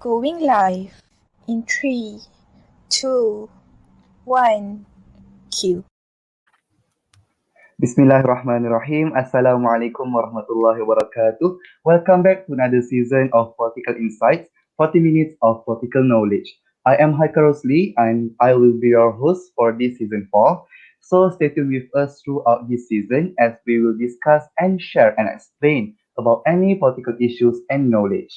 Going live in 3, 2, 1, cue. Bismillahirrahmanirrahim. Assalamualaikum warahmatullahi wabarakatuh. Welcome back to another season of Political Insights, 40 minutes of political knowledge. I am Haikal Rosli and I will be your host for this season 4. So stay tuned with us throughout this season as we will discuss and share and explain about any political issues and knowledge.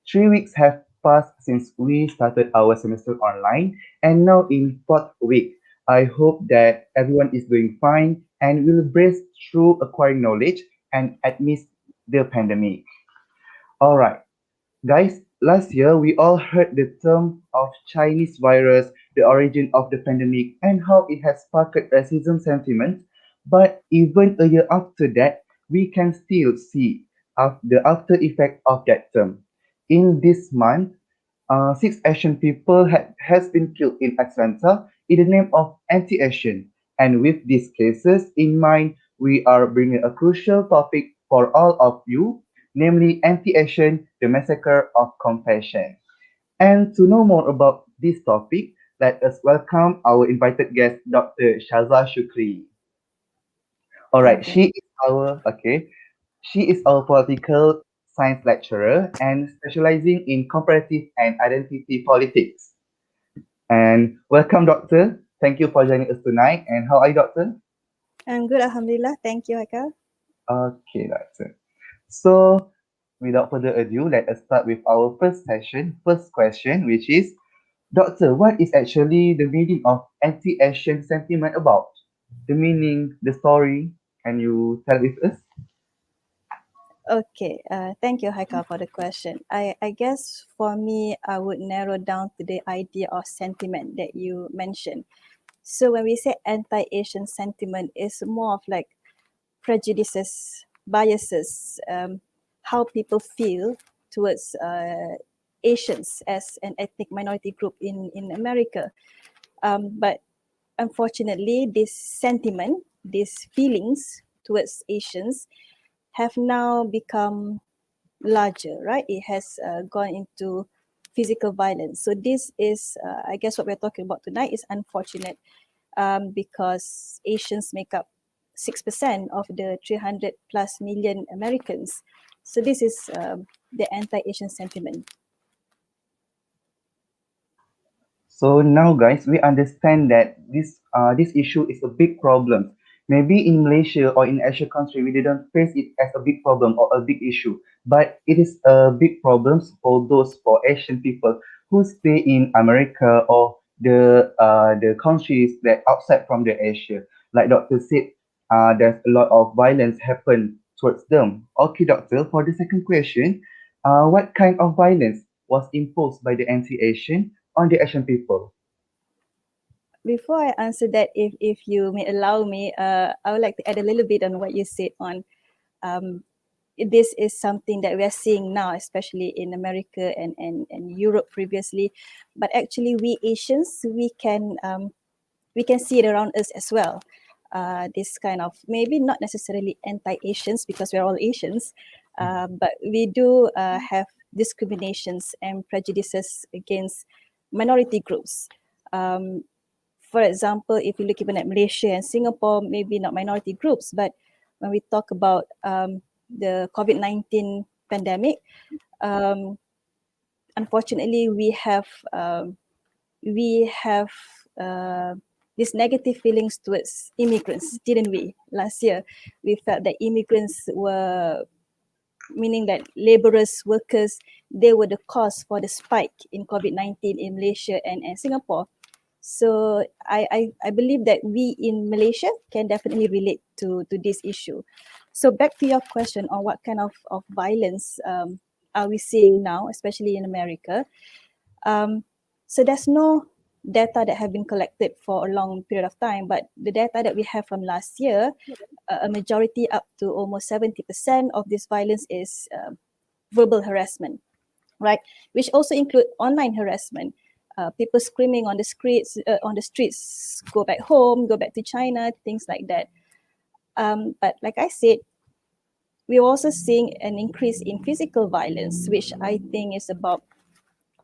3 weeks have passed since we started our semester online, and now in fourth week. I hope that everyone is doing fine and will brace through acquiring knowledge and amidst the pandemic. All right, guys. Last year, we all heard the term of Chinese virus, the origin of the pandemic, and how it has sparked racism sentiment. But even a year after that, we can still see the after effect of that term. In this month, six Asian people has been killed in Atlanta in the name of anti-Asian. And with these cases in mind, we are bringing a crucial topic for all of you, namely anti-Asian, the massacre of compassion. And to know more about this topic, let us welcome our invited guest, Dr. Syaza Shukri. All right, Thank you. she is our political science lecturer and specializing in comparative and identity politics. And welcome, Doctor. Thank you for joining us tonight. And how are you, Doctor? I'm good, Alhamdulillah. Thank you, Haikal. Okay, Doctor. So, without further ado, let us start with our first question, which is, Doctor, what is actually the meaning of anti-Asian sentiment about? The meaning, the story, can you tell with us? Okay, thank you, Haikal, for the question. I guess for me, I would narrow down to the idea of sentiment that you mentioned. So when we say anti-Asian sentiment, it's more of like prejudices, biases, how people feel towards Asians as an ethnic minority group in America. But unfortunately, this sentiment, these feelings towards Asians have now become larger, right? It has gone into physical violence. So this is, I guess what we're talking about tonight is unfortunate because Asians make up 6% of the 300 plus million Americans. So this is the anti-Asian sentiment. So now, guys, we understand that this issue is a big problem. Maybe in Malaysia or in Asia country, we didn't face it as a big problem or a big issue, but it is a big problem for Asian people who stay in America or the countries that outside from the Asia. Like Doctor said, there's a lot of violence happen towards them. Okay, Doctor, for the second question, what kind of violence was imposed by the anti-Asian on the Asian people? Before I answer that, if you may allow me, I would like to add a little bit on what you said on this is something that we are seeing now, especially in America and Europe previously. But actually, we Asians, we can see it around us as well. This kind of, maybe not necessarily anti-Asians because we're all Asians, but we do have discriminations and prejudices against minority groups. For example, if you look even at Malaysia and Singapore, maybe not minority groups, but when we talk about the COVID-19 pandemic, unfortunately, we have these negative feelings towards immigrants, didn't we? Last year, we felt that immigrants were, meaning that laborers, workers, they were the cause for the spike in COVID-19 in Malaysia and Singapore. So I believe that we in Malaysia can definitely relate to this issue. So back to your question on what kind of violence are we seeing now, especially in America. So there's no data that have been collected for a long period of time, but the data that we have from last year, a majority up to almost 70% of this violence is verbal harassment, right? Which also include online harassment. People screaming on the streets, go back home, go back to China, things like that. But like I said, we're also seeing an increase in physical violence, which I think is about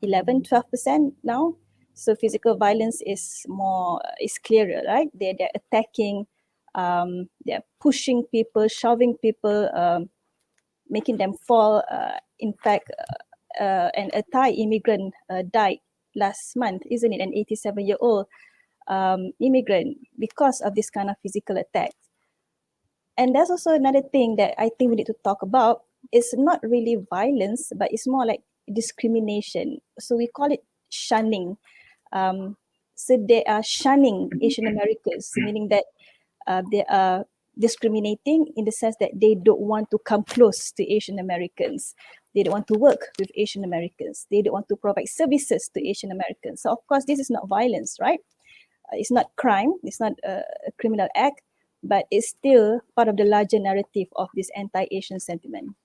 11-12% now. So physical violence is clearer, right? They're attacking, they're pushing people, shoving people, making them fall. In fact, an a Thai immigrant died last month, isn't it? An 87-year-old immigrant because of this kind of physical attack. And there's also another thing that I think we need to talk about. It's not really violence, but it's more like discrimination. So we call it shunning. So they are shunning Asian Americans, meaning that they are discriminating in the sense that they don't want to come close to Asian Americans. They don't want to work with Asian Americans. They don't want to provide services to Asian Americans. So of course, this is not violence, right? It's not crime. It's not a criminal act, but it's still part of the larger narrative of this anti-Asian sentiment.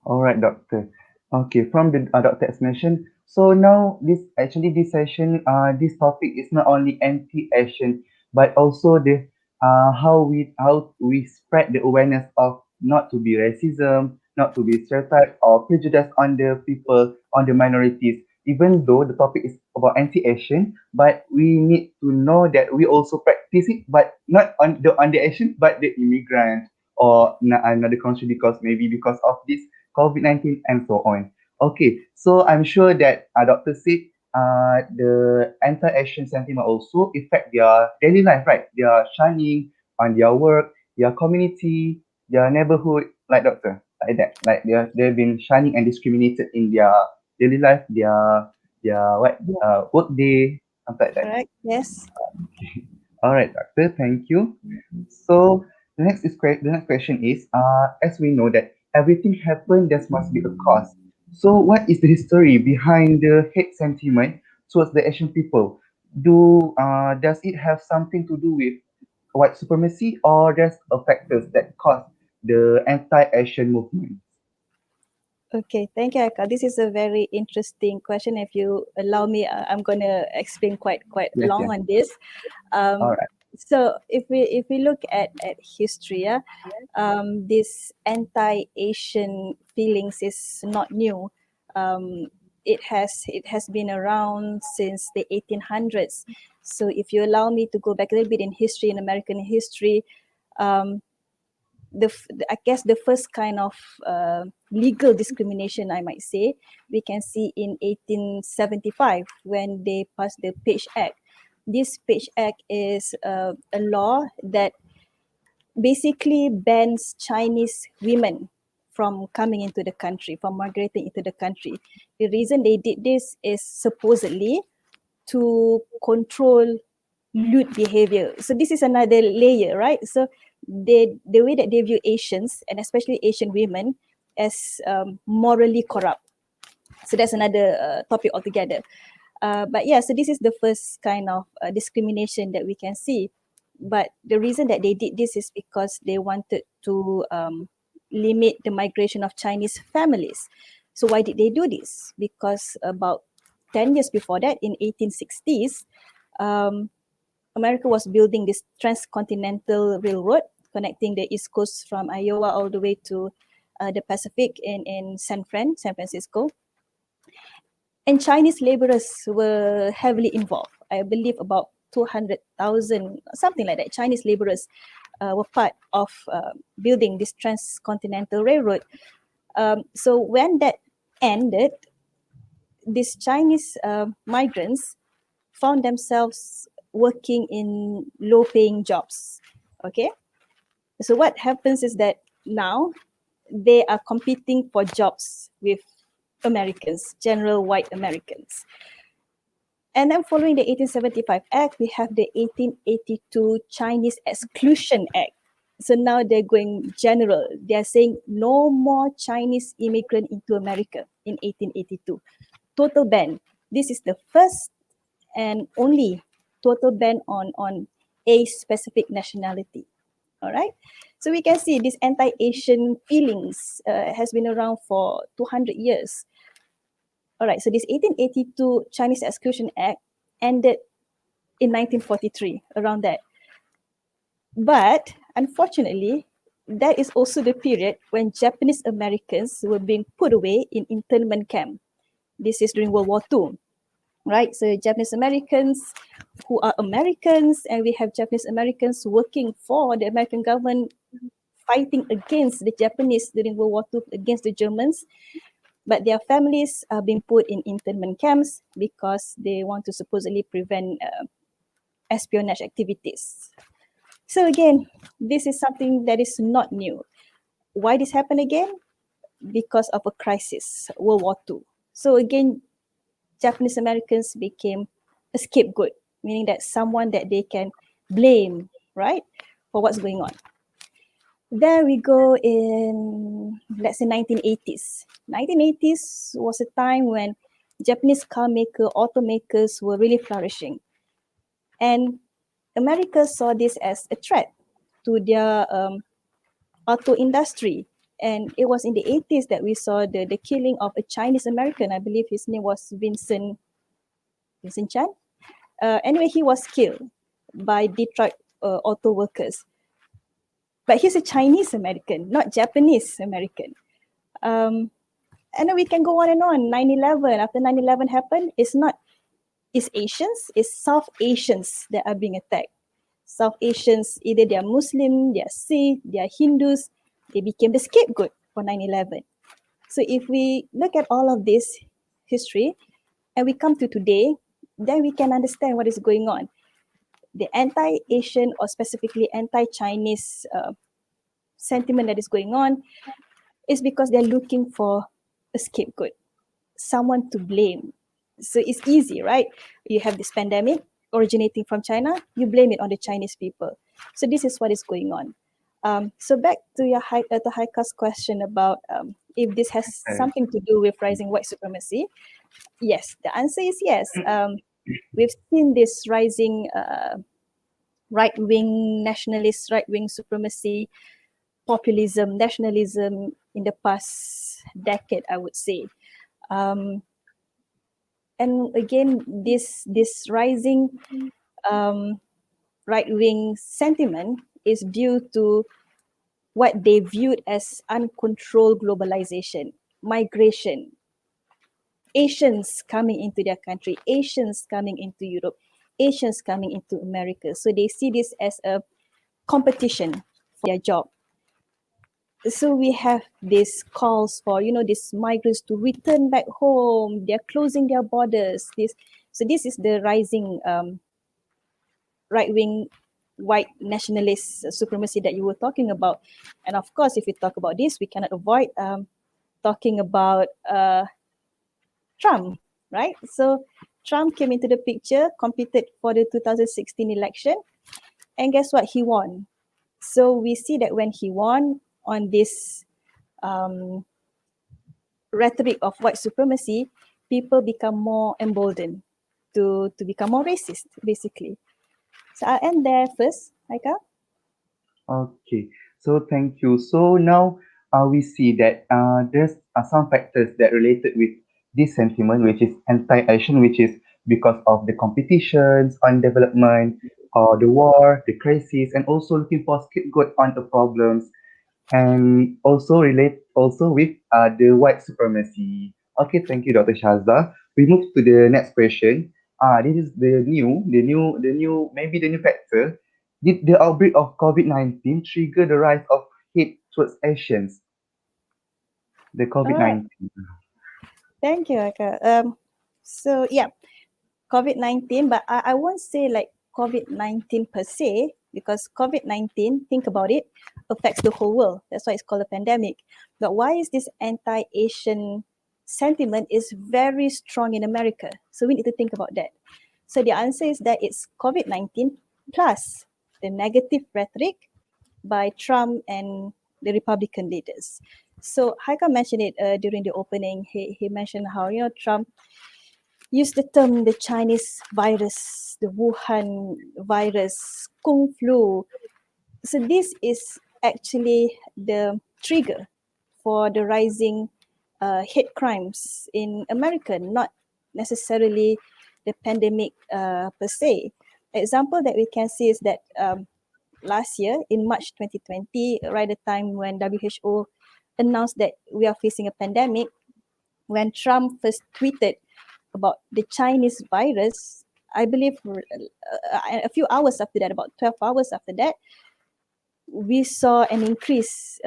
All right, doctor. Okay, from the doctor explanation. So now this session, this topic is not only anti-Asian, but also the how we spread the awareness of not to be racism, not to be stereotype or prejudice on the people, on the minorities. Even though the topic is about anti-Asian, but we need to know that we also practice it, but not on the Asian, but the immigrant or another country because maybe because of this COVID-19 and so on. Okay, so I'm sure that Dr. said the anti-Asian sentiment also affect their daily life, right? They are shining on their work, their community, their neighborhood, like doctor, like that. Like they've been shining and discriminated in their daily life, their work day, something like that. Correct? Yes. All right, doctor, thank you. So the next question is, as we know that everything happened, there must be a cause. So what is the history behind the hate sentiment towards the Asian people? Does it have something to do with white supremacy, or there's a factors that cause the anti-Asian movement? Okay, thank you, Aka. This is a very interesting question. If you allow me, I'm gonna explain quite Yes, long yes. on this. All Um, right. so if we look at history, yeah, this anti-Asian feelings is not new. Um, it has been around since the 1800s. So if you allow me to go back a little bit in history, in American history, um, I guess the first kind of legal discrimination, I might say, we can see in 1875 when they passed the Page Act. This Page Act is a law that basically bans Chinese women from coming into the country, from migrating into the country. The reason they did this is supposedly to control lewd behavior. So this is another layer, right? So the way that they view Asians, and especially Asian women, as morally corrupt. So that's another topic altogether. But yeah, so this is the first kind of discrimination that we can see. But the reason that they did this is because they wanted to limit the migration of Chinese families. So why did they do this? Because about 10 years before that, in 1860s, um, America was building this transcontinental railroad connecting the East Coast from Iowa all the way to the Pacific in San Francisco. And Chinese laborers were heavily involved. I believe about 200,000, something like that, Chinese laborers were part of building this transcontinental railroad. So when that ended, these Chinese migrants found themselves working in low-paying jobs. Okay, so what happens is that now they are competing for jobs with Americans, general white Americans. And then following the 1875 Act, we have the 1882 Chinese Exclusion Act. So now they're going general. They're saying no more Chinese immigrant into America in 1882. Total ban. This is the first and only total ban on a specific nationality. All right. So we can see this anti-Asian feelings has been around for 200 years. All right. So this 1882 Chinese Exclusion Act ended in 1943, around that. But unfortunately, that is also the period when Japanese Americans were being put away in internment camp. This is during World War II, right? So Japanese Americans who are Americans, and we have Japanese Americans working for the American government, fighting against the Japanese during World War II, against the Germans. But their families are being put in internment camps because they want to supposedly prevent espionage activities. So again, this is something that is not new. Why this happened again? Because of a crisis, World War II. So again, Japanese Americans became a scapegoat, meaning that someone that they can blame, right, for what's going on. There we go in, let's say, 1980s. 1980s was a time when Japanese car maker, automakers were really flourishing. And America saw this as a threat to their auto industry. And it was in the 80s that we saw the killing of a Chinese American. I believe his name was Vincent Chan. Anyway, he was killed by Detroit auto workers. But he's a Chinese American, not Japanese American. And then we can go on and on. 9/11, after 9/11 happened, it's not East Asians, it's South Asians that are being attacked. South Asians, either they are Muslim, they are Sikh, they are Hindus, they became the scapegoat for 9/11. So if we look at all of this history and we come to today, then we can understand what is going on. The anti-Asian or specifically anti-Chinese sentiment that is going on is because they're looking for a scapegoat, someone to blame. So it's easy, right? You have this pandemic originating from China, you blame it on the Chinese people. So this is what is going on. So back to your to Haika's question about if this has something to do with rising white supremacy. Yes, the answer is yes. We've seen this rising right-wing nationalist, right-wing supremacy, populism, nationalism in the past decade, I would say. And again, this rising right-wing sentiment is due to what they viewed as uncontrolled globalization, migration, Asians coming into their country, Asians coming into Europe, Asians coming into America. So they see this as a competition for their job. So we have these calls for, these migrants to return back home. They're closing their borders. This is the rising right-wing white nationalist supremacy that you were talking about. And of course, if we talk about this, we cannot avoid talking about Trump, right? So Trump came into the picture, competed for the 2016 election, and guess what? He won. So we see that when he won on this rhetoric of white supremacy, people become more emboldened to become more racist, basically. So I'll end there first, Aika. Okay, so thank you. So now we see that there's some factors that related with this sentiment, which is anti-Asian, which is because of the competitions on development, or the war, the crisis, and also looking for scapegoat on the problems, and also relate also with the white supremacy. Okay, thank you, Dr. Shaza. We move to the next question. This is maybe the new factor. Did the outbreak of COVID-19 trigger the rise of hate towards Asians? The All right. COVID-19. Thank you, Aika. So yeah, COVID-19, but I won't say like COVID-19 per se, because COVID-19, think about it, affects the whole world. That's why it's called a pandemic. But why is this anti-Asian sentiment is very strong in America? So we need to think about that. So the answer is that it's COVID-19 plus the negative rhetoric by Trump and the Republican leaders. So Haika mentioned it during the opening. He mentioned how, Trump used the term the Chinese virus, the Wuhan virus, Kung flu. So this is actually the trigger for the rising hate crimes in America, not necessarily the pandemic per se. Example that we can see is that last year in March 2020, right at the time when WHO announced that we are facing a pandemic, when Trump first tweeted about the Chinese virus, I believe a few hours after that, about 12 hours after that, we saw an increase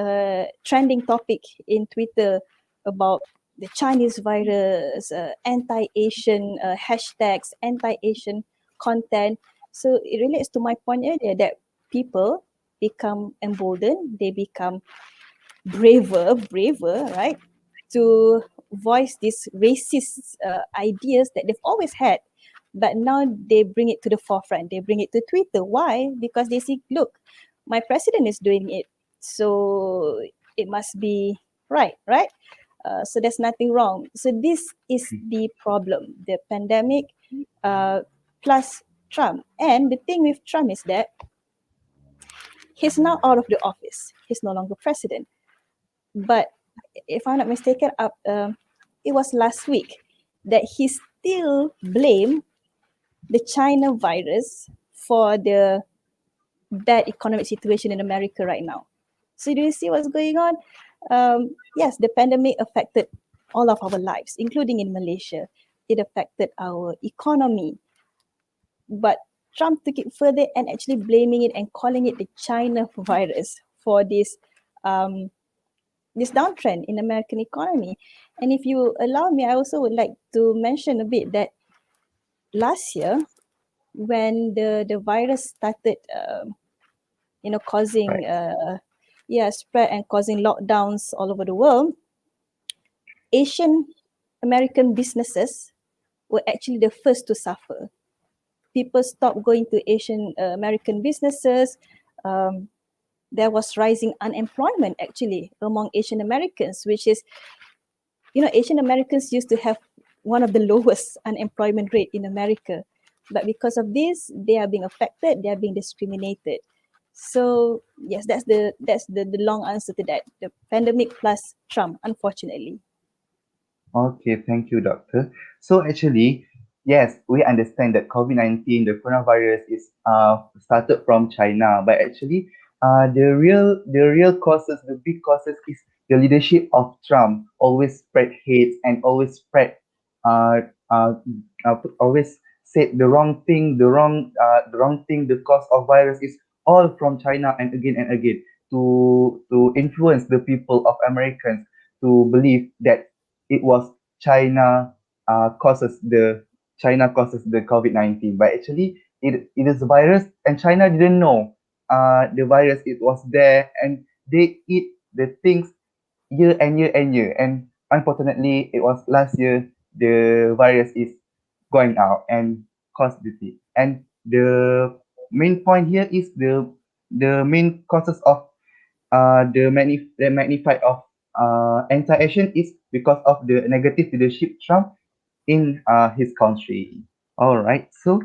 trending topic in Twitter about the Chinese virus, anti-Asian hashtags, anti-Asian content. So it relates to my point earlier that people become emboldened, they become braver, right, to voice these racist ideas that they've always had, but now they bring it to the forefront. They bring it to Twitter. Why? Because they see, look, my president is doing it, so it must be right, right? So there's nothing wrong. So this is the problem: the pandemic plus Trump. And the thing with Trump is that he's now out of the office. He's no longer president. But if I'm not mistaken, it was last week that he still blamed the China virus for the bad economic situation in America right now. So do you see what's going on? Yes, the pandemic affected all of our lives, including in Malaysia. It affected our economy. But Trump took it further and actually blaming it and calling it the China virus for this downtrend in American economy. And if you allow me, I also would like to mention a bit that last year, when the virus started, causing spread and causing lockdowns all over the world, Asian American businesses were actually the first to suffer. People stopped going to Asian American businesses. There was rising unemployment actually among Asian Americans, which is, Asian Americans used to have one of the lowest unemployment rate in America. But because of this, they are being affected, they are being discriminated. So yes, that's the long answer to that. The pandemic plus Trump, unfortunately. Okay, thank you, doctor. So actually, yes, we understand that COVID-19, the coronavirus, is started from China, but actually, the real causes, the big causes, is the leadership of Trump. Always spread hate and always spread, uh, uh, always said the wrong thing, the wrong thing. The cause of virus is all from China, and again, to influence the people of Americans to believe that it was China causes the COVID-19, but actually it is a virus, and China didn't know the virus, it was there, and they eat the things year and year and year, and unfortunately it was last year the virus is going out and caused disease. And the main point here is the main causes of the magnified of anti-Asian is because of the negative leadership Trump in his country. All right. So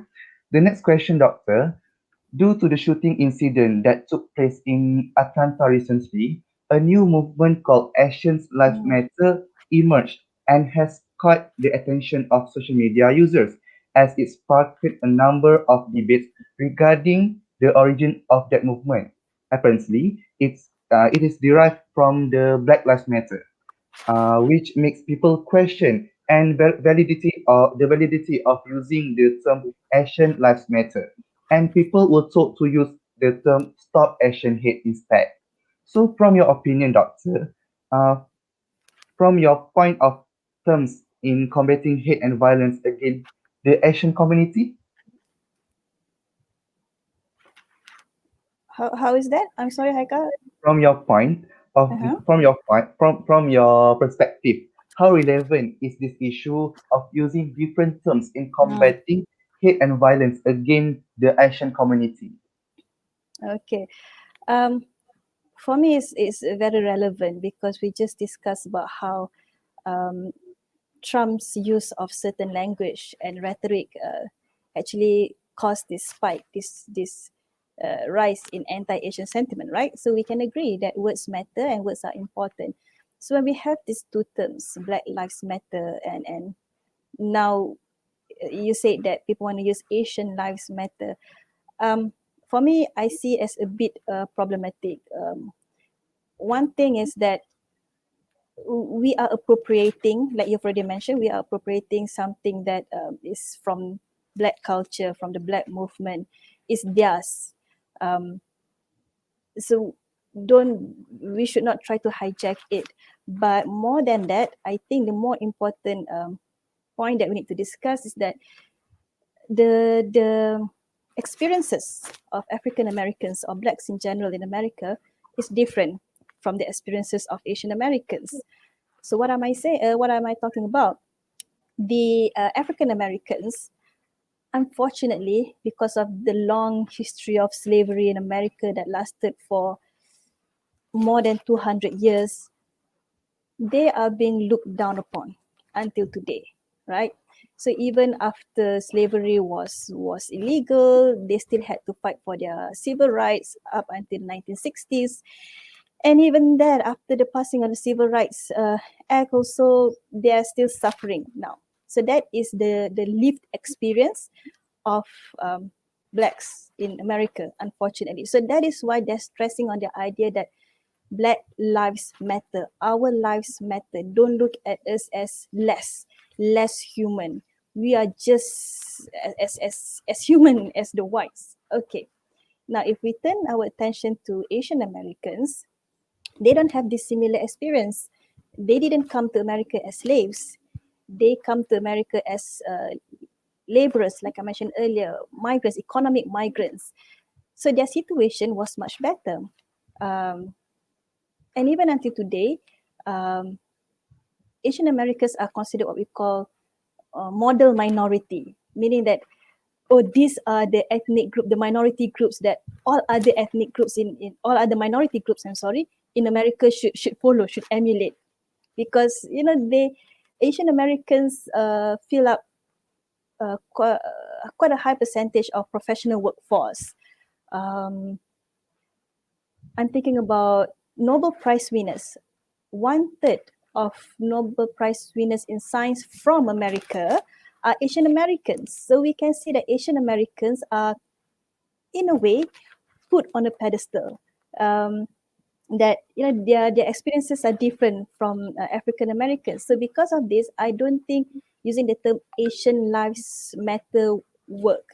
the next question, doctor. Due to the shooting incident that took place in Atlanta recently, a new movement called Asians Lives Matter emerged and has caught the attention of social media users as it sparked a number of debates regarding the origin of that movement. Apparently, it is derived from the Black Lives Matter, which makes people question and the validity of using the term Asian Lives Matter, and people were told to use the term Stop Asian Hate instead. So, from your opinion, doctor, uh, from your point of terms in combating hate and violence against the Asian community, How is that? I'm sorry, Haika. from your point of Uh-huh. from your perspective, how relevant is this issue of using different terms in combating hate and violence against the Asian community? Okay. Um, for me, it's very relevant because we just discussed about how um, Trump's use of certain language and rhetoric actually caused this spike, this rise in anti-Asian sentiment, right? So we can agree that words matter and words are important. So when we have these two terms, Black Lives Matter, and now you said that people want to use Asian Lives Matter. For me, I see as a bit problematic. One thing is that we are appropriating, like you've already mentioned, we are appropriating something that is from Black culture, from the Black movement, is theirs. Um, so we should not try to hijack it. But more than that, I think the more important point that we need to discuss is that the experiences of African Americans or Blacks in general in America is different from the experiences of Asian Americans. So what am I saying? What am I talking about? The African Americans, unfortunately, because of the long history of slavery in America that lasted for more than 200 years, they are being looked down upon until today, right? So even after slavery was illegal, they still had to fight for their civil rights up until 1960s. And even then, after the passing of the Civil Rights Act also, they are still suffering now. So that is the lived experience of Blacks in America, unfortunately. So that is why they're stressing on the idea that Black lives matter. Our lives matter. Don't look at us as less human. We are just as human as the whites. Okay. Now, if we turn our attention to Asian Americans, they don't have this similar experience. They didn't come to America as slaves. They come to America as laborers, like I mentioned earlier, migrants, economic migrants. So their situation was much better. And even until today, um, Asian Americans are considered what we call model minority, meaning that, oh, these are the ethnic group, the minority groups that all other ethnic groups in all other minority groups, in America should follow, should emulate. Because, they Asian Americans fill up quite a high percentage of professional workforce. Um, I'm thinking about Nobel Prize winners. 1/3 of Nobel Prize winners in science from America are Asian Americans. So we can see that Asian Americans are, in a way, put on a pedestal. That their experiences are different from African Americans. So because of this, I don't think using the term Asian Lives Matter work,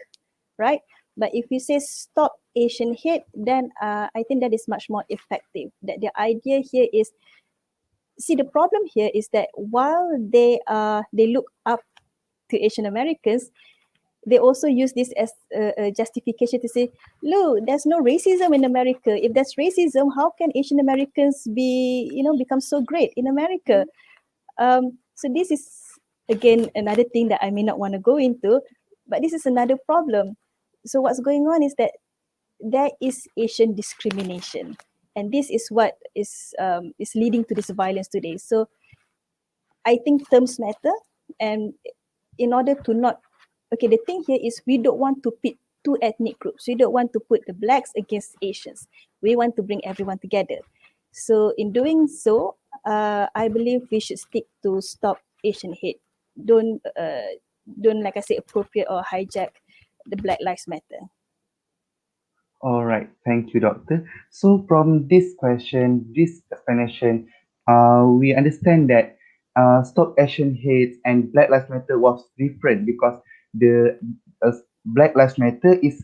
right? But if we say stop Asian hate, then I think that is much more effective. That the idea here is, see, the problem here is that while they look up to Asian Americans, they also use this as a justification to say, look, there's no racism in America. If there's racism, how can Asian Americans become so great in America? So this is, again, another thing that I may not want to go into, but this is another problem. So what's going on is that there is Asian discrimination, and this is what is leading to this violence today. So I think terms matter, and in order to not, okay, the thing here is we don't want to pit two ethnic groups. We don't want to put the Blacks against Asians. We want to bring everyone together. So in doing so, I believe we should stick to stop Asian hate. Don't like I say, appropriate or hijack the Black Lives Matter. All right, thank you, Doctor. So from this question, this explanation, we understand that Stop Asian Hate and Black Lives Matter was different because the Black Lives Matter is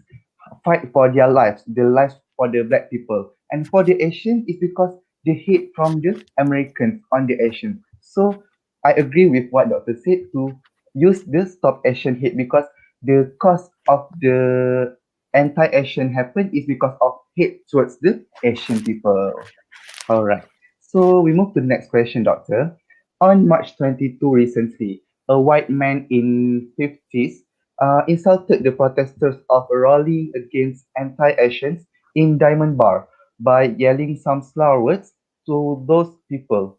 fight for their lives, the lives for the Black people, and for the Asian is because the hate from the Americans on the Asians. So I agree with what Doctor said to use the Stop Asian Hate because the cause of the anti-Asian happen is because of hate towards the Asian people. All right. So we move to the next question, Doctor. On March 22 recently, a white man in 50s insulted the protesters of a rally against anti-Asians in Diamond Bar by yelling some slur words to those people.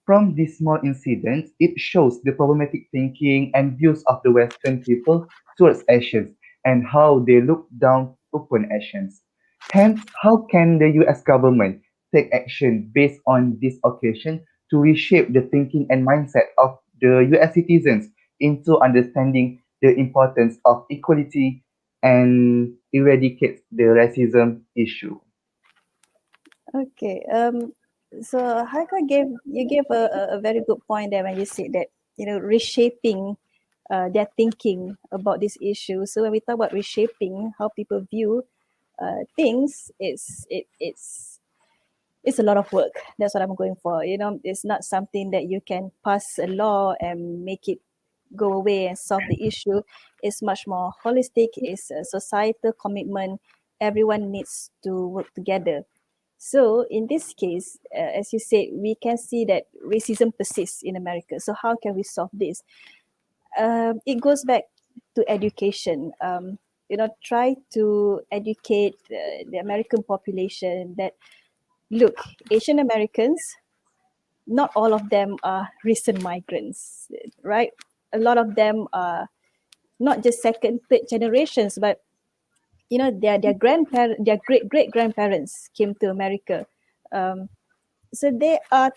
From this small incident, it shows the problematic thinking and views of the Western people towards Asians and how they look down upon Asians. Hence, how can the US government take action based on this occasion to reshape the thinking and mindset of the US citizens into understanding the importance of equality and eradicate the racism issue? Okay. So Haika gave a very good point there when you said that, you know, reshaping their thinking about this issue. So when we talk about reshaping how people view things, it's a lot of work. That's what I'm going for. You know, it's not something that you can pass a law and make it go away and solve the issue. It's much more holistic. It's a societal commitment. Everyone needs to work together. So in this case, as you said, we can see that racism persists in America. So how can we solve this? It goes back to education. You know, try to educate the American population that, look, Asian Americans, not all of them are recent migrants, right? A lot of them are not just second, third generations, but you know, their grandparents, their great grandparents came to America. Um, so they are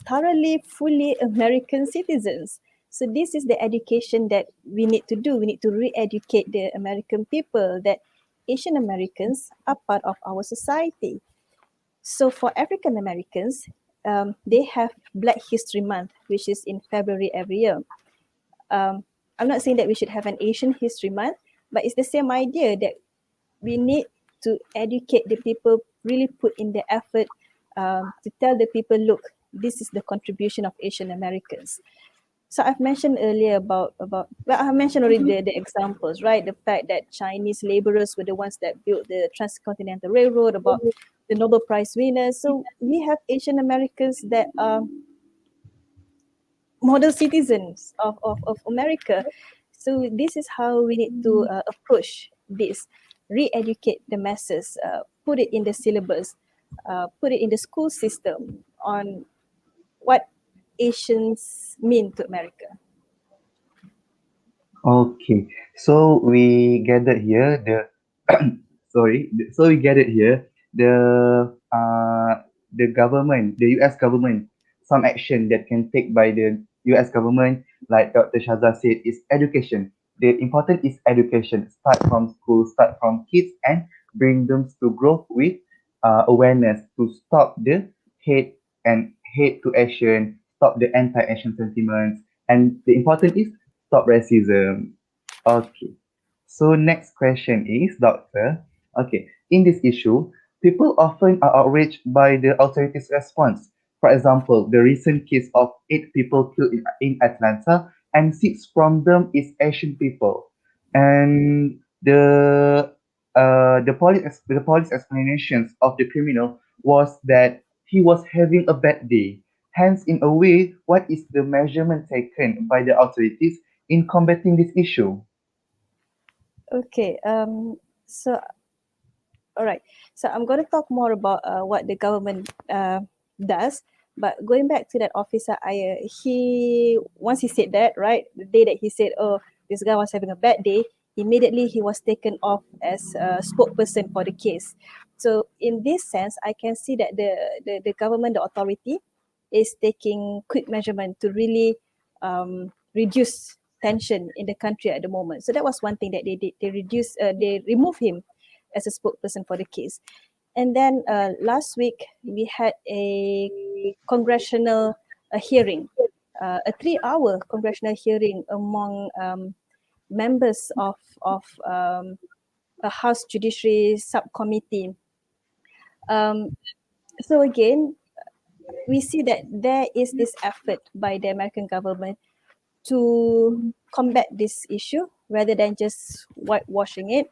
thoroughly, fully American citizens. So this is the education that we need to do. We need to re-educate the American people that Asian Americans are part of our society. So for African Americans, they have Black History Month, which is in February every year. I'm not saying that we should have an Asian History Month, but it's the same idea that we need to educate the people, really put in the effort to tell the people, look, this is the contribution of Asian Americans. So I've mentioned earlier about well, I mentioned already the examples, right? The fact that Chinese laborers were the ones that built the Transcontinental Railroad, about the Nobel Prize winners. So we have Asian Americans that are model citizens of America. So this is how we need to approach this, re-educate the masses, put it in the syllabus, put it in the school system on what Asians mean to America. Okay, so we gathered here the sorry, so we gathered here the government, the U.S. government, some action that can take by the U.S. government, like Dr. Shaza said, is education. The important is education. Start from school, start from kids, and bring them to grow with awareness to stop the hate and hate to Asian, stop the anti-Asian sentiments, and the important is stop racism. Okay. So next question is, Doctor. Okay. In this issue, people often are outraged by the authorities' response. For example, the recent case of 8 people killed in Atlanta, and 6 from them is Asian people. And the police explanations of the criminal was that he was having a bad day. Hence, in a way, what is the measurement taken by the authorities in combating this issue? Okay, so all right. So I'm going to talk more about what the government does. But going back to that officer, he once he said that, right, the day that he said, "Oh, this guy was having a bad day," immediately he was taken off as a spokesperson for the case. So in this sense, I can see that the government, the authority, is taking quick measurement to really reduce tension in the country at the moment. So that was one thing that they did. They removed him as a spokesperson for the case. And then last week we had a congressional hearing, a 3-hour congressional hearing among members of a House Judiciary Subcommittee. So again, we see that there is this effort by the American government to combat this issue rather than just whitewashing it.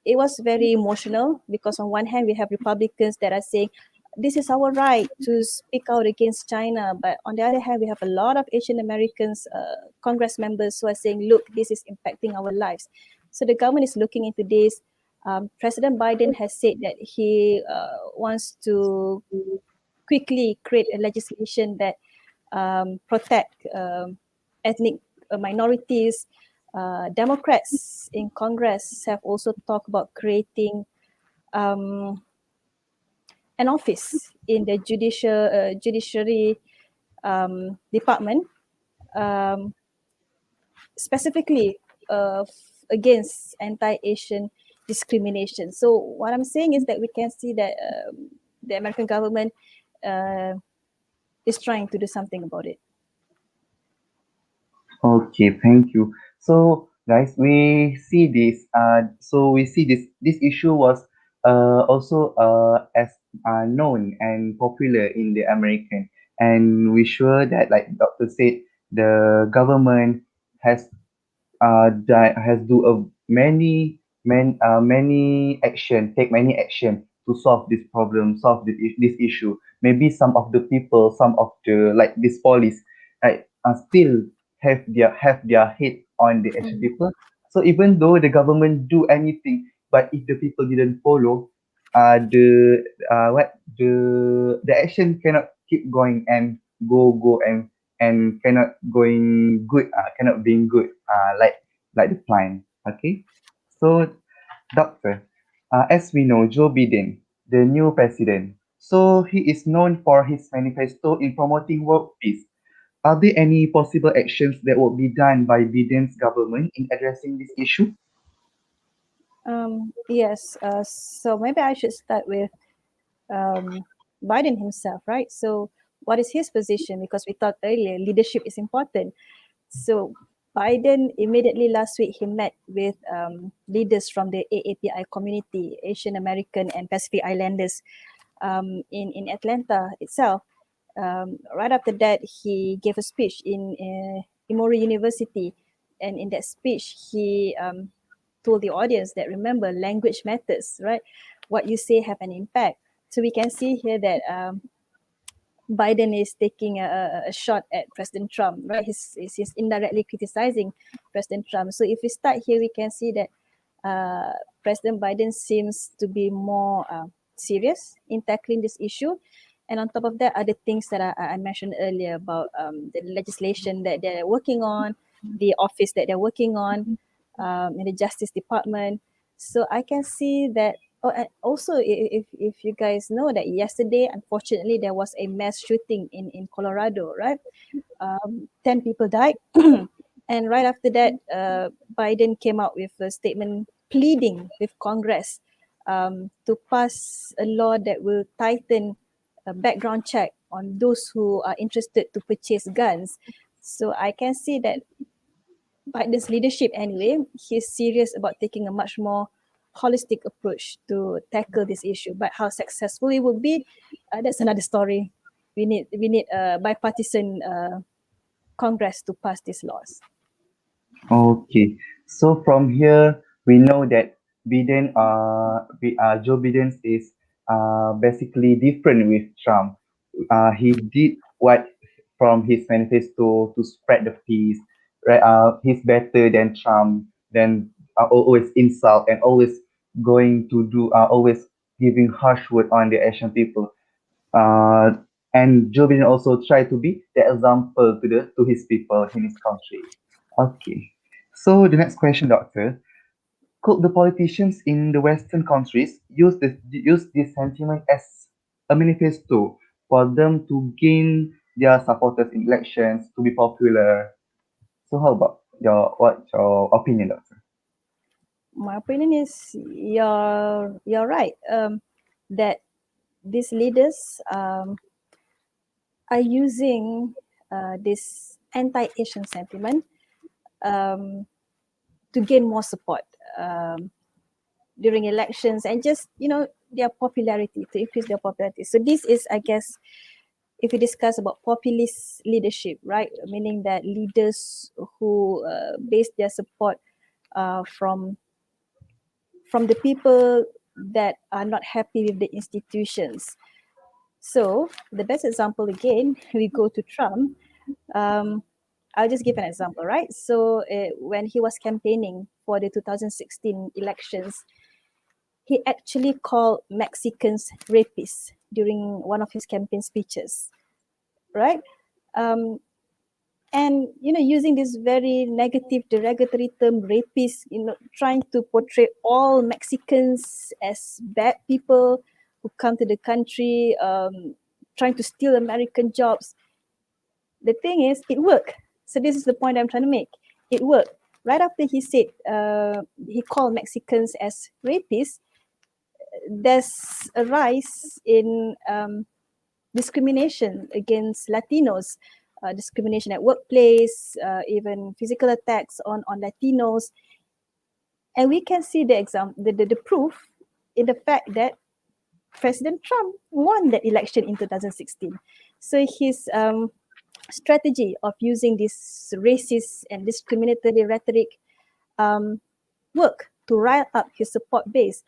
It was very emotional because on one hand we have Republicans that are saying this is our right to speak out against China, but on the other hand we have a lot of Asian Americans, Congress members who are saying, look, this is impacting our lives. So the government is looking into this. President Biden has said that he wants to quickly create a legislation that protect ethnic minorities. Democrats in Congress have also talked about creating an office in the judiciary department, specifically against anti-Asian discrimination. So what I'm saying is that we can see that the American government is trying to do something about it. Okay, thank you. So, guys, we see this. We see this issue was also as known and popular in the American, and we sure that, like Doctor said, the government has has do a many action, take many action to solve this problem, solve this issue. Maybe some of the people, some of the like this police, like still have their head on the Asian Mm. people. So even though the government do anything, but if the people didn't follow, the what the action cannot keep going and go and cannot going good, cannot being good, like the plan. Okay, so doctor, as we know, Joe Biden, the new president, so he is known for his manifesto in promoting world peace. Are there any possible actions that will be done by Biden's government in addressing this issue? Yes, so maybe I should start with Biden himself, right? So, what is his position? Because we talked earlier, leadership is important. So, Biden immediately last week he met with leaders from the AAPI community, Asian American and Pacific Islanders, in Atlanta itself. Right after that, he gave a speech in Emory University, and in that speech, he told the audience that remember language matters, right? What you say have an impact. So we can see here that Biden is taking a shot at President Trump, right? He's indirectly criticizing President Trump. So if we start here, we can see that President Biden seems to be more serious in tackling this issue. And on top of that, other things that I mentioned earlier about the legislation that they're working on, the office that they're working on, in the Justice Department. So I can see that. Oh, and also, if you guys know that yesterday, unfortunately, there was a mass shooting in Colorado, right? 10 people died. And right after that, Biden came out with a statement pleading with Congress to pass a law that will tighten a background check on those who are interested to purchase guns. So I can see that Biden's leadership anyway, he's serious about taking a much more holistic approach to tackle this issue. But how successful it will be, that's another story. We need a bipartisan Congress to pass these laws. Okay, so from here we know that Joe Biden is basically different with Trump. He did what from his manifesto to spread the peace. Right, he's better than Trump. Then always insult and always going to do always giving harsh word on the Asian people. Uh, and Joe Biden also try to be the example to his people in his country. Okay. So the next question, Doctor. Could the politicians in the Western countries use this sentiment as a manifesto for them to gain their supporters in elections to be popular? So how about what's your opinion, Doctor? My opinion is you're right, that these leaders are using this anti-Asian sentiment um, to gain more support during elections and just their popularity, to increase their popularity. So this is, I guess, if we discuss about populist leadership, right, meaning that leaders who base their support from the people that are not happy with the institutions. So the best example again, we go to Trump. I'll just give an example, right? So when he was campaigning for the 2016 elections, he actually called Mexicans rapists during one of his campaign speeches, right? Um, and using this very negative derogatory term rapist, trying to portray all Mexicans as bad people who come to the country, trying to steal American jobs. The thing is, it worked. So this is the point I'm trying to make. It worked. Right after he said he called Mexicans as rapists, there's a rise in discrimination against Latinos, discrimination at workplace, even physical attacks on Latinos. And we can see the proof in the fact that President Trump won that election in 2016. So his strategy of using this racist and discriminatory rhetoric work to rile up his support base.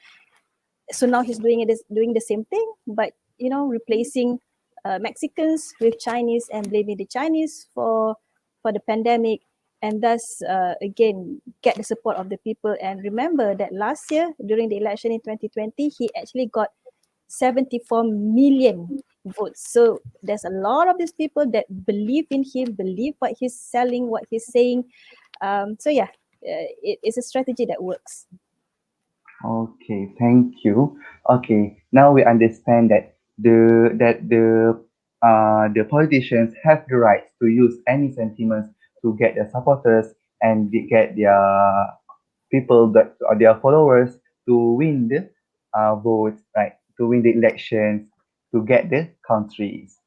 So now he's doing the same thing, but replacing Mexicans with Chinese and blaming the Chinese for the pandemic, and thus again get the support of the people. And remember that last year during the election in 2020, he actually got 74 million votes. So there's a lot of these people that believe in him, believe what he's selling, what he's saying. So yeah, it's a strategy that works. Okay, thank you. Okay, now we understand that the politicians have the right to use any sentiments to get their supporters and get their people that or their followers to win the votes, right? To win the elections, to get the countries.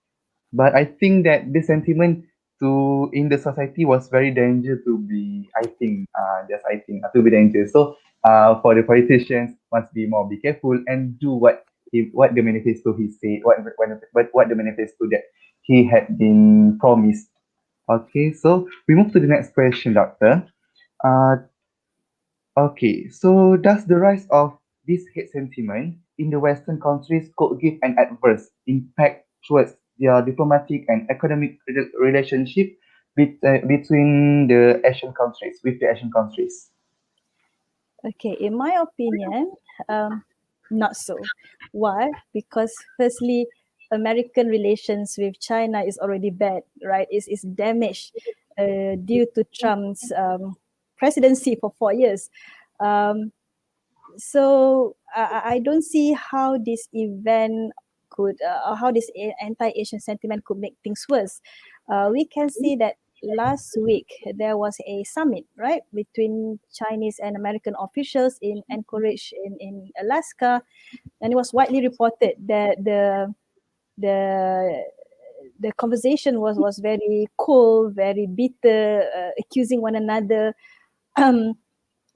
But I think that this sentiment to in the society was very dangerous to be. I think to be dangerous. So for the politicians, must be careful and do what the manifesto he said, what the manifesto that he had been promised. Okay, so we move to the next question, Doctor. Uh, Okay, so does the rise of this hate sentiment in the Western countries could give an adverse impact towards their diplomatic and economic relationship between the Asian countries, with the Asian countries? Okay, in my opinion, not so. Why? Because firstly, American relations with China is already bad, right? It's damaged due to Trump's presidency for 4 years. Um, so I don't see how this event could, or how this anti-Asian sentiment could make things worse. We can see that last week there was a summit, right, between Chinese and American officials in Anchorage in Alaska, and it was widely reported that the the conversation was very cold, very bitter, accusing one another.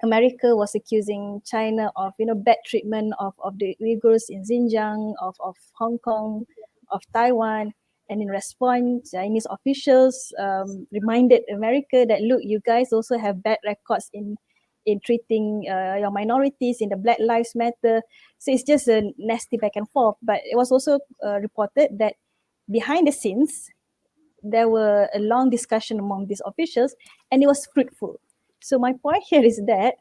America was accusing China of bad treatment of the Uyghurs in Xinjiang, of Hong Kong, of Taiwan, and in response, Chinese officials reminded America that look, you guys also have bad records in treating your minorities in the Black Lives Matter. So it's just a nasty back and forth. But it was also reported that behind the scenes there were a long discussion among these officials, and it was fruitful. So my point here is that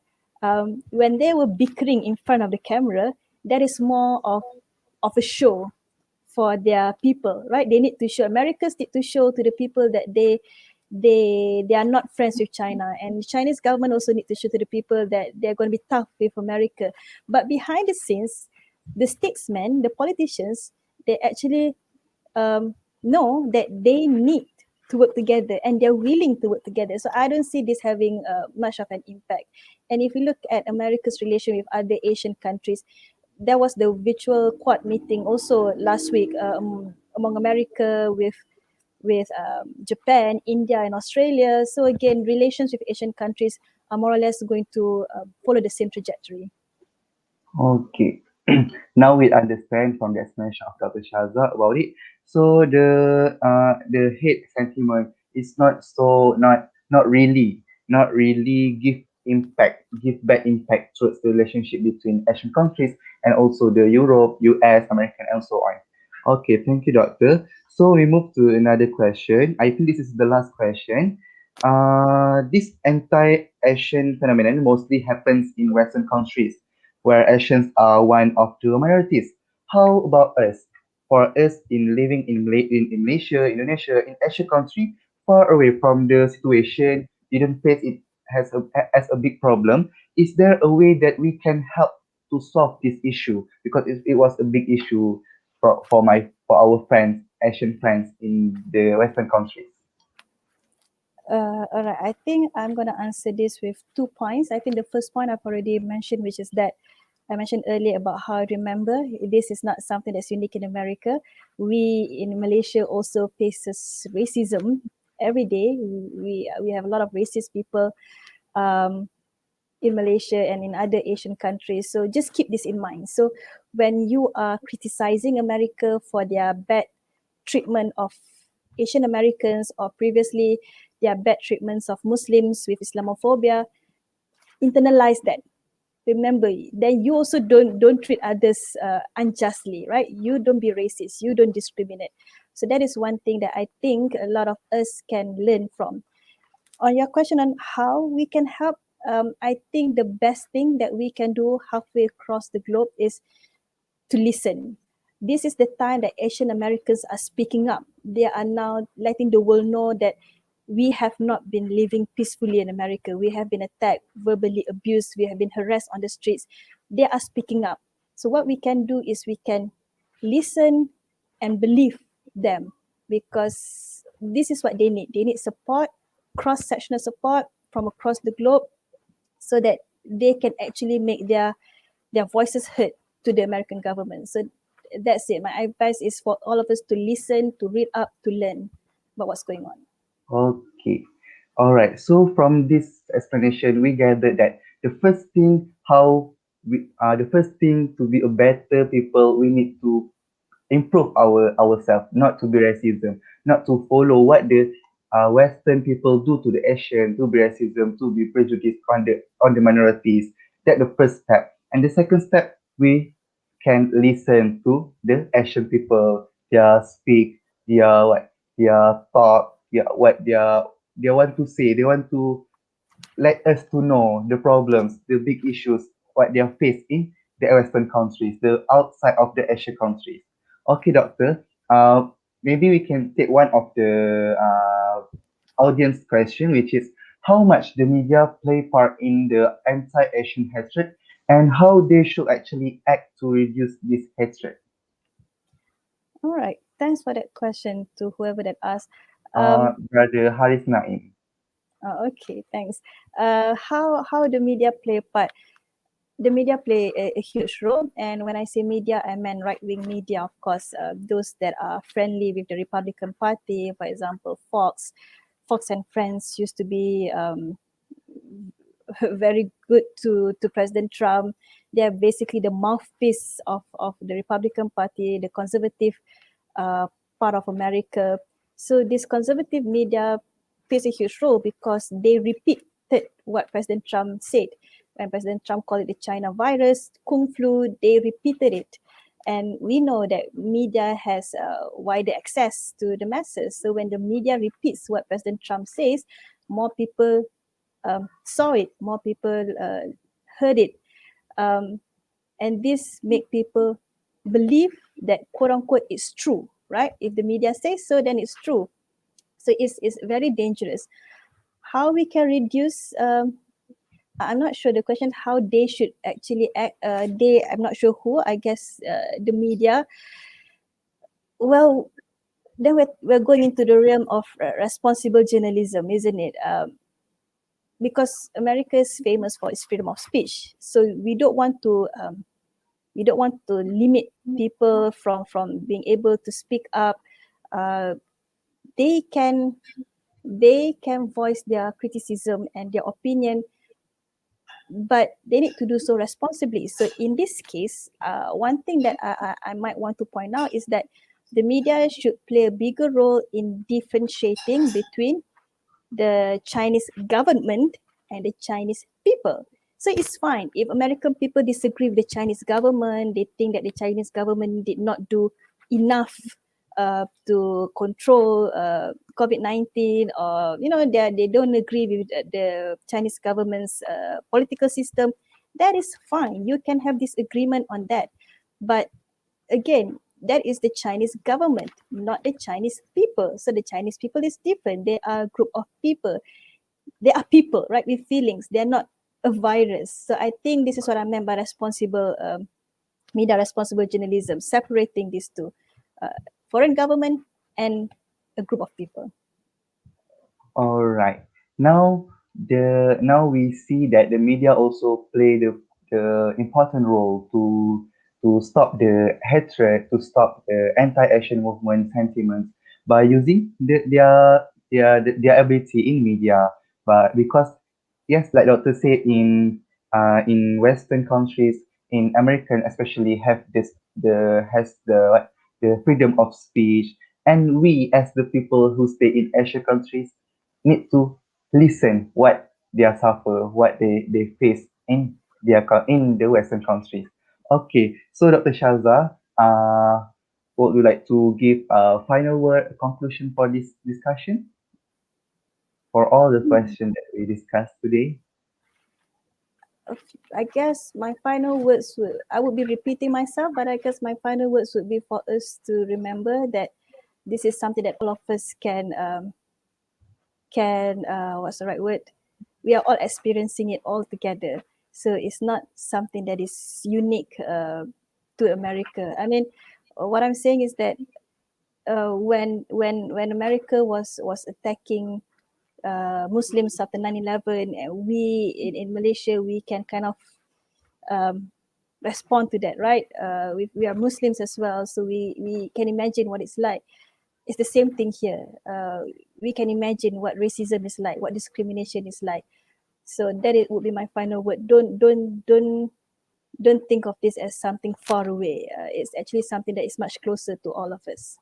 when they were bickering in front of the camera, that is more of a show for their people, right? They need to show, Americans need to show to the people that they are not friends with China, and the Chinese government also need to show to the people that they're going to be tough with America. But behind the scenes, the statesmen, the politicians, they actually know that they need to work together and they're willing to work together. So I don't see this having much of an impact. And if you look at America's relation with other Asian countries, there was the virtual quad meeting also last week among America with Japan, India, and Australia. So again, relations with Asian countries are more or less going to follow the same trajectory. Okay. Now we understand from the explanation of Dr. Syaza about it. So the hate sentiment is not really give bad impact towards the relationship between Asian countries and also the Europe, US, American, and so on. Okay, thank you, Doctor. So we move to another question. I think this is the last question. This anti-Asian phenomenon mostly happens in Western countries where Asians are one of the minorities. How about us? For us in living in Malaysia, Indonesia, in Asia country, far away from the situation, didn't face it as a big problem. Is there a way that we can help to solve this issue? Because it was a big issue for our friends, Asian friends in the Western countries. All right, I think I'm going to answer this with 2 points. I think the first point I've already mentioned, which is that I mentioned earlier about how, remember, this is not something that's unique in America. We in Malaysia also faces racism every day. We have a lot of racist people in Malaysia and in other Asian countries. So just keep this in mind. So when you are criticizing America for their bad treatment of Asian Americans, or previously their bad treatments of Muslims with Islamophobia, internalize that. Remember, then you also don't treat others unjustly, right? You don't be racist, you don't discriminate. So that is one thing that I think a lot of us can learn from. On your question on how we can help, I think the best thing that we can do halfway across the globe is to listen. This is the time that Asian Americans are speaking up. They are now letting the world know that we have not been living peacefully in America. We have been attacked, verbally abused, we have been harassed on the streets. They are speaking up. So what we can do is we can listen and believe them, because this is what they need. They need support, cross-sectional support from across the globe, so that they can actually make their voices heard to the American government. So that's it. My advice is for all of us to listen, to read up, to learn about what's going on. Okay. All right. So from this explanation, we gathered that the first thing how the first thing to be a better people, we need to improve ourselves, not to be racism, not to follow what the Western people do to the Asian, to be racism, to be prejudiced on the minorities. That's the first step. And the second step, we can listen to the Asian people, their speak, their what, their talk, what they want to say. They want to let us to know the problems, the big issues, what they are faced in the Western countries, the outside of the Asian countries. Okay, doctor. Maybe we can take one of the audience question, which is how much the media play part in the anti-Asian hatred, and how they should actually act to reduce this hatred. All right. Thanks for that question to whoever that asked. Brother Haris Naim. Okay, thanks. How the media play a part? The media play a huge role, and when I say media, I mean right-wing media, of course, those that are friendly with the Republican Party, for example, Fox and Friends used to be very good to President Trump. They are basically the mouthpiece of the Republican Party, the conservative part of America. So this conservative media plays a huge role because they repeated what President Trump said. When President Trump called it the China virus, Kung flu, they repeated it. And we know that media has wider access to the masses. So when the media repeats what President Trump says, more people saw it, more people heard it. And this make people believe that quote unquote it's true, right? If the media says so, then it's true. So it's very dangerous. How we can reduce, I'm not sure the question, how they should actually act. I'm not sure who, I guess the media. Well, then we're going into the realm of responsible journalism, isn't it? Because America is famous for its freedom of speech. So we don't want to limit people from being able to speak up. They can voice their criticism and their opinion, but they need to do so responsibly. So in this case, one thing that I might want to point out is that the media should play a bigger role in differentiating between the Chinese government and the Chinese people. So it's fine if American people disagree with the Chinese government, they think that the Chinese government did not do enough to control COVID-19, or they don't agree with the Chinese government's political system. That is fine. You can have disagreement on that, but again, that is the Chinese government, not the Chinese people. So the Chinese people is different. They are a group of people. They are people, right, with feelings. They're not a virus. So I think this is what I meant by responsible media, responsible journalism, separating these two, foreign government and a group of people. All right. Now we see that the media also play the important role to stop the hatred, to stop the anti-Asian movement sentiments by using their ability in media. But because yes, like Doctor said, in Western countries, in American especially, have this the has the what, the freedom of speech, and we as the people who stay in Asian countries need to listen what they are suffer, what they face in in the Western countries. Okay, so Dr. Syaza, would you like to give a final word, conclusion for this discussion for all the questions that we discussed today? I guess my final words would, I would be repeating myself, but I guess my final words would be for us to remember that this is something that all of us can what's the right word? We are all experiencing it all together. So it's not something that is unique to America. I mean, what I'm saying is that when America was attacking Muslims after 9/11, and we in Malaysia we can kind of um, respond to that, right? We are Muslims as well, so we can imagine what it's like. It's the same thing here. We can imagine what racism is like, what discrimination is like. So that it would be my final word. Don't think of this as something far away. It's actually something that is much closer to all of us.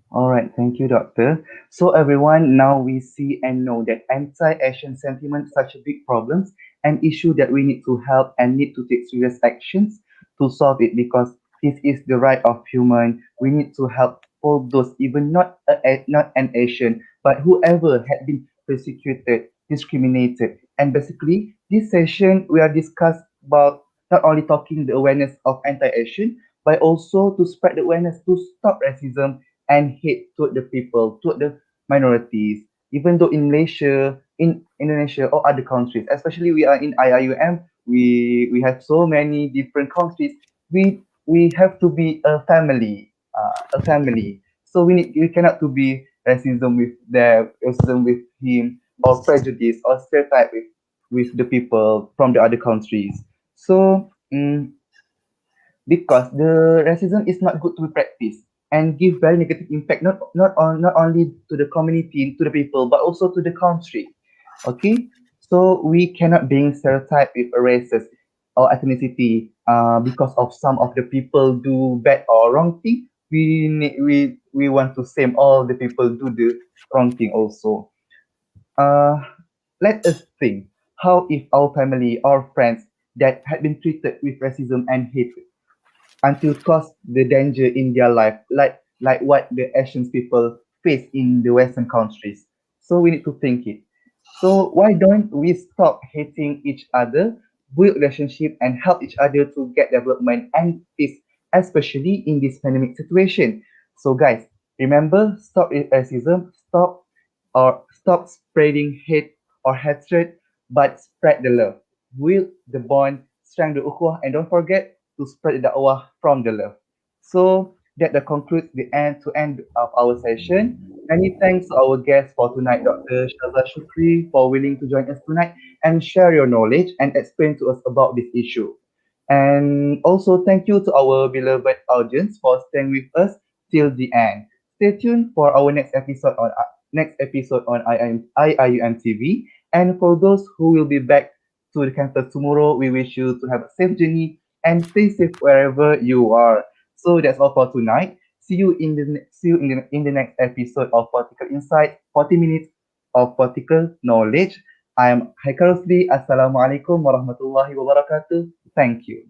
All right, thank you, Doctor. So everyone, now we see and know that anti-Asian sentiment is such a big problem, an issue that we need to help and need to take serious actions to solve it because this is the right of human. We need to help all those, even not an Asian, but whoever had been persecuted, discriminated. And basically, this session we are discuss about not only talking the awareness of anti-Asian, but also to spread the awareness to stop racism and hate toward the people, toward the minorities. Even though in Malaysia, in Indonesia, or other countries, especially we are in IIUM, we have so many different countries. We have to be a family, a family. So we cannot to be racism with them, racism with him, or prejudice or stereotype with the people from the other countries. So because the racism is not good to be practiced and give very negative impact not only to the community, to the people, but also to the country. Okay, so we cannot being stereotyped with a races or ethnicity because of some of the people do bad or wrong thing. We want to same all the people do the wrong thing also. uh Let us think how if our family or friends that had been treated with racism and hate until cause the danger in their life, like what the Asian people face in the Western countries. So we need to think it. So why don't we stop hating each other, build relationship, and help each other to get development and peace, especially in this pandemic situation. So guys, remember, stop racism, stop spreading hate or hatred, but spread the love, build the bond, strengthen the ukhuwah, and don't forget to spread the da'wah from the love. So that concludes the end to end of our session. Many thanks to our guest for tonight, Dr. Syaza Shukri, for willing to join us tonight and share your knowledge and explain to us about this issue. And also thank you to our beloved audience for staying with us till the end. Stay tuned for our next episode on IIUM TV. And for those who will be back to the campus tomorrow, we wish you to have a safe journey and stay safe wherever you are. So that's all for tonight. See you in the next episode of Political Insight, 40 minutes of political knowledge. I am Haikal Rusli. Assalamualaikum warahmatullahi wabarakatuh. Thank you.